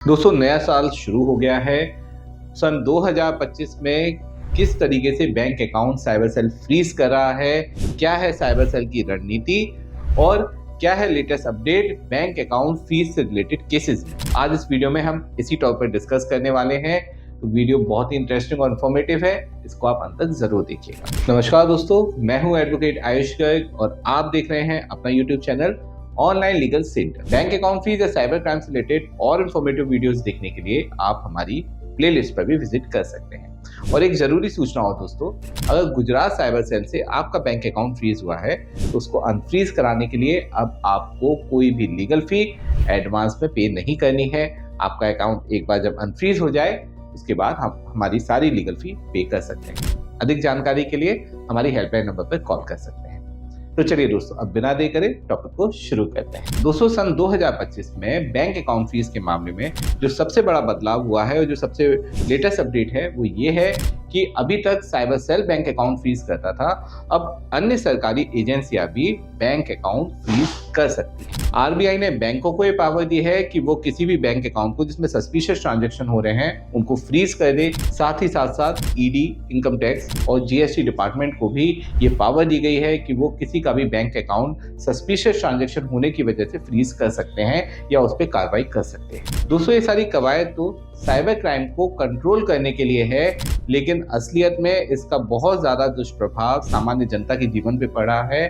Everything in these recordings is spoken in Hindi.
दोस्तों नया साल शुरू हो गया है। सन 2025 में किस तरीके से bank account cyber cell freeze कर रहा है, क्या है साइबर सेल की रणनीति और क्या है latest update bank account fees से रिलेटेड केसेस में। आज इस वीडियो में हम इसी टॉपिक पर डिस्कस करने वाले हैं। तो वीडियो बहुत ही इंटरेस्टिंग और इन्फॉर्मेटिव है, इसको आप अंत तक जरूर देखिएगा। नमस्कार दोस्तों, मैं हूं एडवोकेट आयुष गर्ग और आप देख रहे हैं अपना YouTube channel online legal centre. Bank account fees या साइबर क्राइम से रिलेटेड और इन्फॉर्मेटिव वीडियोस देखने के लिए आप हमारी प्लेलिस्ट पर भी विजिट कर सकते हैं। और एक जरूरी सूचना हो दोस्तों, अगर गुजरात साइबर सेल से आपका बैंक अकाउंट फ्रीज हुआ है तो उसको अनफ्रीज कराने के लिए अब आपको कोई भी लीगल फी एडवांस में पे नहीं करनी है। आपका अकाउंट एक बार जब अनफ्रीज हो जाए उसके बाद हम हमारी सारी लीगल फी पे कर सकते हैं। अधिक जानकारी के लिए हमारी हेल्पलाइन नंबर पर कॉल कर सकते हैं। तो चलिए दोस्तों, अब बिना देर करे टॉपिक को शुरू करते हैं। दोस्तों सन 2025 में बैंक अकाउंट फीस के मामले में जो सबसे बड़ा बदलाव हुआ है और जो सबसे लेटेस्ट अपडेट है वो ये है कि अभी तक cyber cell bank account freeze करता था, अब अन्य सरकारी एजेंसियां भी बैंक अकाउंट फीस कर सकती है। आरबीआई ने बैंकों को ये पावर दी है कि वो किसी भी बैंक अकाउंट को जिसमें सस्पिशियस ट्रांजैक्शन हो रहे हैं उनको फ्रीज कर दे। साथ ही साथ ईडी, इनकम टैक्स और जीएसटी डिपार्टमेंट को भी ये पावर दी गई है कि वो किसी का भी बैंक अकाउंट सस्पिशियस ट्रांजैक्शन होने की वजह से फ्रीज कर सकते हैं या उस पर कार्रवाई कर सकते हैं। दोस्तों ये सारी कवायद तो साइबर क्राइम को कंट्रोल करने के लिए है, लेकिन असलियत में इसका बहुत ज्यादा दुष्प्रभाव सामान्य जनता के जीवन पे पड़ा है।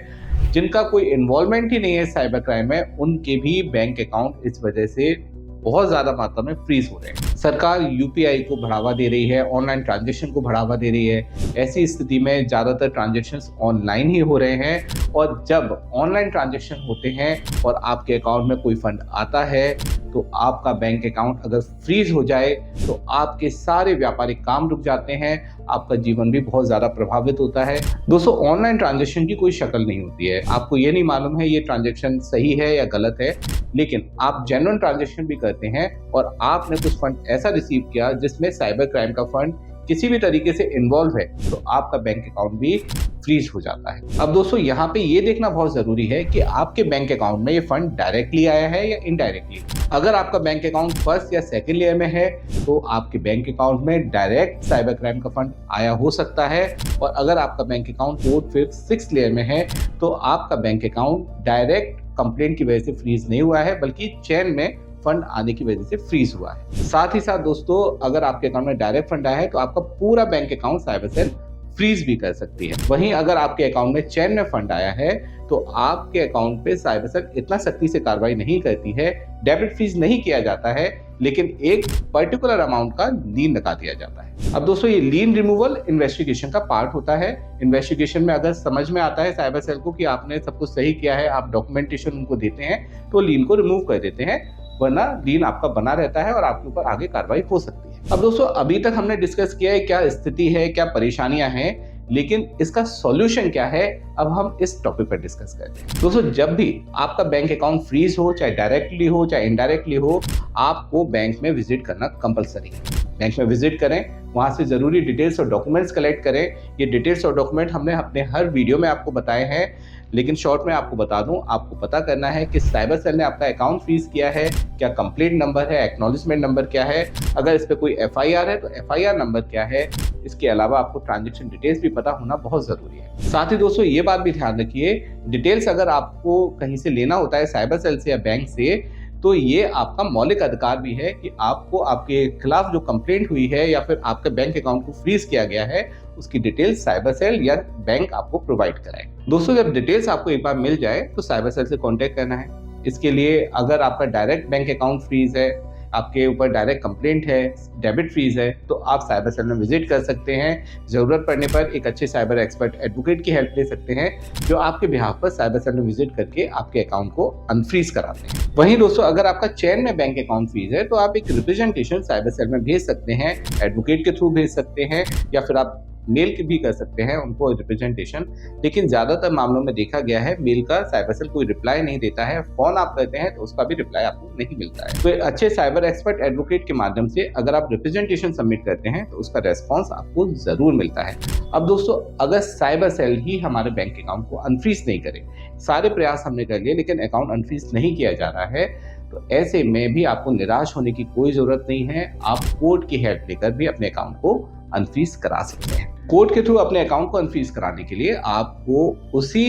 जिनका कोई इन्वॉल्वमेंट ही नहीं है साइबर क्राइम में, उनके भी बैंक अकाउंट इस वजह से बहुत ज्यादा मात्रा में फ्रीज हो रहे हैं। सरकार यूपीआई को बढ़ावा दे रही है, ऑनलाइन ट्रांजैक्शन को बढ़ावा दे रही है। ऐसी स्थिति में ज्यादातर ट्रांजैक्शंस ऑनलाइन ही हो रहे हैं और जब ऑनलाइन ट्रांजैक्शन होते हैं और आपके अकाउंट में कोई फंड आता है तो आपका बैंक अकाउंट अगर फ्रीज हो जाए तो आपके सारे व्यापारिक काम रुक जाते हैं, आपका जीवन भी बहुत ज्यादा प्रभावित होता है। दोस्तों ऑनलाइन ट्रांजैक्शन की कोई शक्ल नहीं होती है, आपको ये नहीं मालूम है ये ट्रांजैक्शन सही है या गलत है, लेकिन आप जेन्युइन ट्रांजैक्शन भी करते हैं और आपने कुछ फंड ऐसा रिसीव किया जिसमें साइबर क्राइम का फंड किसी भी तरीके से इन्वॉल्व है तो आपका बैंक अकाउंट भी फ्रीज हो जाता है। अब दोस्तों यहाँ पे ये देखना बहुत जरूरी है कि आपके बैंक अकाउंट में ये फंड डायरेक्टली आया है या इनडायरेक्टली। अगर आपका बैंक अकाउंट फर्स्ट या सेकंड लेयर में है तो आपके बैंक अकाउंट में डायरेक्ट साइबर क्राइम का फंड आया हो सकता है, और अगर आपका bank account fourth, fifth, sixth layer में है तो आपका बैंक अकाउंट डायरेक्ट कंप्लेंट की वजह से फ्रीज नहीं हुआ है बल्कि चेन में फंड आने की वजह से फ्रीज हुआ है। साथ ही साथ दोस्तों अगर आपके अकाउंट में डायरेक्ट फंड आया है तो आपका पूरा bank account cyber cell freeze भी कर सकती है। वहीं अगर आपके अकाउंट में चेन में फंड आया है तो आपके अकाउंट पे साइबर सेल इतना सख्ती से कार्रवाई नहीं करती है, डेबिट फ्रीज नहीं किया जाता है, लेकिन एक पर्टिकुलर अमाउंट का लीन लगा दिया जाता है। अब दोस्तों ये लीन रिमूवल इन्वेस्टिगेशन का पार्ट होता है। इन्वेस्टिगेशन में अगर समझ में आता है साइबर सेल को कि आपने सब कुछ सही किया है, आप डॉक्यूमेंटेशन उनको देते हैं तो लीन को रिमूव कर देते हैं, वरना लीन आपका बना रहता है और आपके ऊपर आगे कार्रवाई हो सकती है। अब दोस्तों अभी तक हमने डिस्कस किया है क्या स्थिति है, क्या परेशानियां हैं, लेकिन इसका सॉल्यूशन क्या है अब हम इस टॉपिक पर डिस्कस करते हैं। दोस्तों जब भी आपका बैंक अकाउंट फ्रीज हो, चाहे डायरेक्टली हो चाहे इनडायरेक्टली हो, आपको बैंक में विजिट करना कंपलसरी है। बैंक में विजिट करें, वहां से जरूरी डिटेल्स और डॉक्यूमेंट्स कलेक्ट करें। ये डिटेल्स और डॉक्यूमेंट हमने अपने हर वीडियो में आपको बताए हैं, लेकिन शॉर्ट में आपको बता दूं, आपको पता करना है कि साइबर सेल ने आपका अकाउंट फ्रीज किया है, क्या कंप्लेंट नंबर है, एक्नॉलेजमेंट नंबर क्या है, अगर इस पे कोई एफआईआर है तो एफआईआर नंबर क्या है। इसके अलावा आपको ट्रांजैक्शन डिटेल्स भी पता होना बहुत जरूरी है। साथ ही दोस्तों ये बात भी ध्यान रखिए, डिटेल्स अगर आपको कहीं से लेना होता है साइबर सेल से या बैंक से, तो ये आपका मौलिक अधिकार भी है कि आपको आपके खिलाफ जो कंप्लेंट हुई है या फिर आपके बैंक अकाउंट को फ्रीज किया गया है उसकी डिटेल्स साइबर सेल या बैंक आपको प्रोवाइड कराए। दोस्तों जब डिटेल्स आपको एक बार मिल जाए तो साइबर सेल से कांटेक्ट करना है। इसके लिए अगर आपका डायरेक्ट बैंक अकाउंट फ्रीज है, आपके ऊपर डायरेक्ट कंप्लेंट है, डेबिट फ्रीज है, तो आप साइबर सेल में विजिट कर सकते हैं। जरूरत पड़ने पर एक अच्छे साइबर एक्सपर्ट एडवोकेट की हेल्प ले सकते हैं जो आपके बिहाफ पर साइबर सेल में विजिट करके आपके अकाउंट को अनफ्रीज कराते हैं। वहीं दोस्तों अगर आपका चेन में बैंक अकाउंट फ्रीज है तो आप एक रिप्रेजेंटेशन साइबर सेल में भेज सकते हैं, एडवोकेट के थ्रू भेज सकते हैं या फिर आप मेल भी कर सकते हैं उनको रिप्रेजेंटेशन। लेकिन ज्यादातर मामलों में देखा गया है मेल का साइबर सेल कोई रिप्लाई नहीं देता है, फोन आप करते हैं तो उसका भी रिप्लाई आपको नहीं मिलता है। तो अच्छे साइबर एक्सपर्ट एडवोकेट के माध्यम से अगर आप रिप्रेजेंटेशन सबमिट करते हैं तो उसका रेस्पॉन्स आपको जरूर मिलता है। अब दोस्तों अगर साइबर सेल ही हमारे बैंक अकाउंट को अनफ्रीज नहीं करे, सारे प्रयास हमने कर लिए लेकिन अकाउंट अनफ्रीज नहीं किया जा रहा है, तो ऐसे में भी आपको निराश होने की कोई जरूरत नहीं है। आप कोर्ट की हेल्प लेकर भी अपने अकाउंट को अनफ्रीज करा सकते हैं। कोर्ट के थ्रू अपने अकाउंट को अनफ्रीज कराने के लिए आपको उसी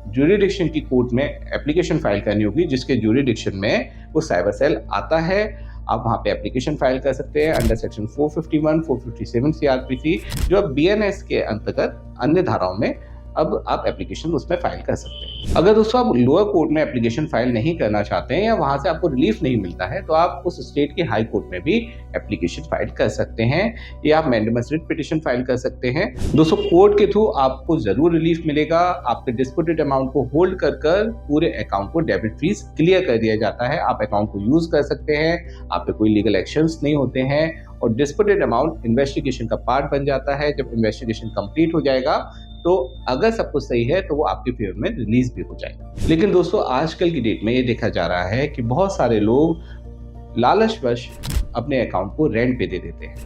ज्यूरिडिक्शन की कोर्ट में एप्लीकेशन फाइल करनी होगी जिसके ज्यूरिडिक्शन में वो साइबर सेल आता है। आप वहां पे एप्लीकेशन फाइल कर सकते हैं अंडर सेक्शन 451, 457 सीआरपीसी, जो अब बीएनएस के अंतर्गत अन्य धाराओं में अब आप एप्लीकेशन उसमें फाइल कर सकते हैं। अगर दोस्तों आप लोअर कोर्ट में एप्लीकेशन फाइल नहीं करना चाहते हैं या वहां से आपको रिलीफ नहीं मिलता है तो आप उस स्टेट के हाई कोर्ट में भी एप्लीकेशन फाइल कर सकते हैं या आप मैंडेमस रिट पिटीशन फाइल कर सकते हैं। दोस्तों कोर्ट के थ्रू आपको जरूर रिलीफ मिलेगा। आपके डिस्प्यूटेड अमाउंट को होल्ड कर पूरे अकाउंट को डेबिट फीस क्लियर कर दिया जाता है। आप अकाउंट को यूज कर सकते हैं, आप पे कोई लीगल एक्शंस नहीं होते हैं और डिस्प्यूटेड अमाउंट इन्वेस्टिगेशन का पार्ट बन जाता है। जब इन्वेस्टिगेशन कंप्लीट हो जाएगा तो अगर सब कुछ सही है तो वो आपके फेवर में रिलीज भी हो जाएगा। लेकिन दोस्तों आजकल की डेट में ये देखा जा रहा है कि बहुत सारे लोग लालचवश अपने अकाउंट को रेंट पे दे देते हैं,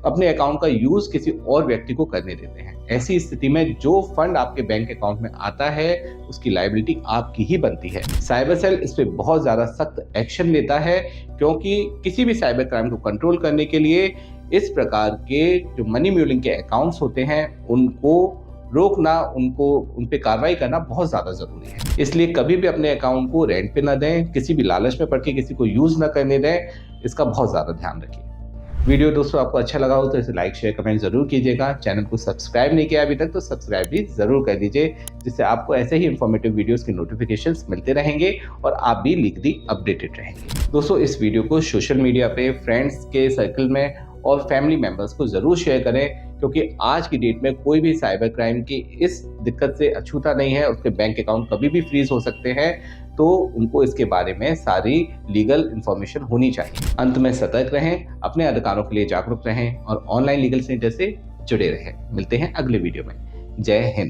अपने अकाउंट का यूज किसी और व्यक्ति को करने देते हैं। ऐसी स्थिति में जो फंड आपके बैंक अकाउंट में आता है उसकी लायबिलिटी आपकी ही बनती है। साइबर सेल इस पे बहुत ज्यादा सख्त एक्शन लेता है क्योंकि किसी भी साइबर क्राइम को कंट्रोल करने के लिए इस प्रकार के जो मनी म्यूलिंग के अकाउंट्स होते हैं उनको रोकना, उन पे कार्रवाई करना बहुत ज्यादा जरूरी है। इसलिए कभी भी अपने अकाउंट को रेंट पे ना दें, किसी भी लालच में पड़ के किसी को यूज ना करने दें, इसका बहुत ज्यादा ध्यान रखिए। वीडियो दोस्तों आपको अच्छा लगा हो तो इसे लाइक शेयर कमेंट जरूर कीजिएगा। चैनल को सब्सक्राइब नहीं किया अभी तक तो सब्सक्राइब भी जरूर कर दीजिए, जिससे आपको ऐसे ही इंफॉर्मेटिव वीडियोस के नोटिफिकेशंस मिलते रहेंगे और आप भी लीगली अपडेटेड रहेंगे। दोस्तों इस वीडियो को सोशल मीडिया पे फ्रेंड्स के सर्कल में और फैमिली मेंबर्स को जरूर शेयर करें क्योंकि आज की डेट में कोई भी साइबर क्राइम की इस दिक्कत से अछूता नहीं है। उसके बैंक अकाउंट कभी भी फ्रीज हो सकते हैं, तो उनको इसके बारे में सारी लीगल इंफॉर्मेशन होनी चाहिए। अंत में सतर्क रहें, अपने अधिकारों के लिए जागरूक रहें और ऑनलाइन लीगल सेंटर से जुड़े रहें। मिलते हैं अगले वीडियो में। जय हिंद।